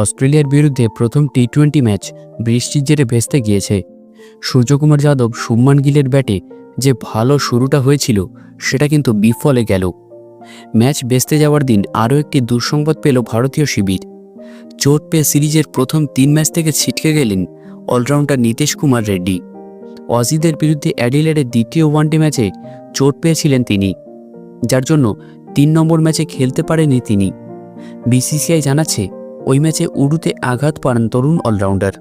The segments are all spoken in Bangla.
অস্ট্রেলিয়ার বিরুদ্ধে প্রথম টি-20 ম্যাচ বৃষ্টির জেরে ভেস্তে গিয়েছে। সূর্যকুমার যাদব, শুভমান গিলের ব্যাটে যে ভালো শুরুটা হয়েছিল সেটা কিন্তু বিফলে গেল। ম্যাচ ভেস্তে যাওয়ার দিন আরও একটি দুঃসংবাদ পেল ভারতীয় শিবির। চোট পেয়ে সিরিজের প্রথম 3 ম্যাচ থেকে ছিটকে গেলেন অলরাউন্ডার নীতিশ কুমার রেড্ডি। অজিদের বিরুদ্ধে অ্যাডিলেডের দ্বিতীয় ওয়ানডে ম্যাচে চোট পেয়েছিলেন তিনি, যার জন্য 3 নম্বর ম্যাচে খেলতে পারেনি তিনি। বিসিসিআই জানাচ্ছে ওই ম্যাচে উরুতে আঘাত পান তরুণ অলরাউন্ডার।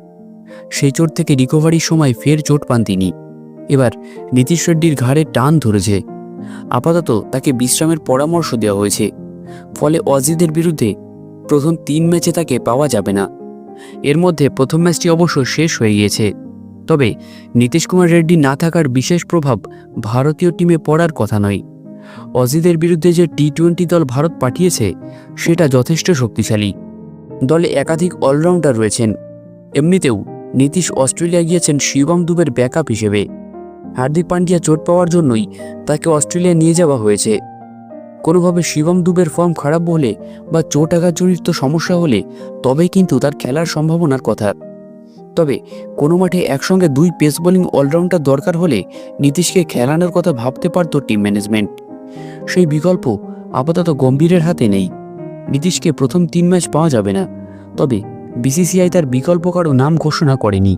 সেই চোট থেকে রিকভারির সময় ফের চোট পান তিনি। এবার নীতিশ রেড্ডির ঘাড়ে টান ধরেছে। আপাতত তাকে বিশ্রামের পরামর্শ দেওয়া হয়েছে। ফলে অজিদের বিরুদ্ধে প্রথম 3 ম্যাচে তাকে পাওয়া যাবে না। এর মধ্যে প্রথম ম্যাচটি অবশ্য শেষ হয়ে গিয়েছে। তবে নীতিশ কুমার রেড্ডি না থাকার বিশেষ প্রভাব ভারতীয় টিমে পড়ার কথা নয়। অজিদের বিরুদ্ধে যে টি-20 দল ভারত পাঠিয়েছে সেটা যথেষ্ট শক্তিশালী। দলে একাধিক অলরাউন্ডার রয়েছেন। এমনিতেও নীতিশ অস্ট্রেলিয়া গিয়েছেন শিবম দুবের ব্যাকআপ হিসেবে। হার্দিক পান্ডিয়া চোট পাওয়ার জন্যই তাকে অস্ট্রেলিয়া নিয়ে যাওয়া হয়েছে। কোনোভাবে শিবম দুবের ফর্ম খারাপ হলে বা চোট আঘাতজনিত সমস্যা হলে তবেই কিন্তু তার খেলার সম্ভাবনার কথা। তবে কোনো মাঠে একসঙ্গে 2 পেস বোলিং অলরাউন্ডার দরকার হলে নীতিশকে খেলানোর কথা ভাবতে পারত টিম ম্যানেজমেন্ট। সেই বিকল্প আপাতত গম্ভীরের হাতে নেই। নীতিশকে প্রথম 3 ম্যাচ পাওয়া যাবে না। তবে বিসিসিআই তার বিকল্প কারো নাম ঘোষণা করেনি।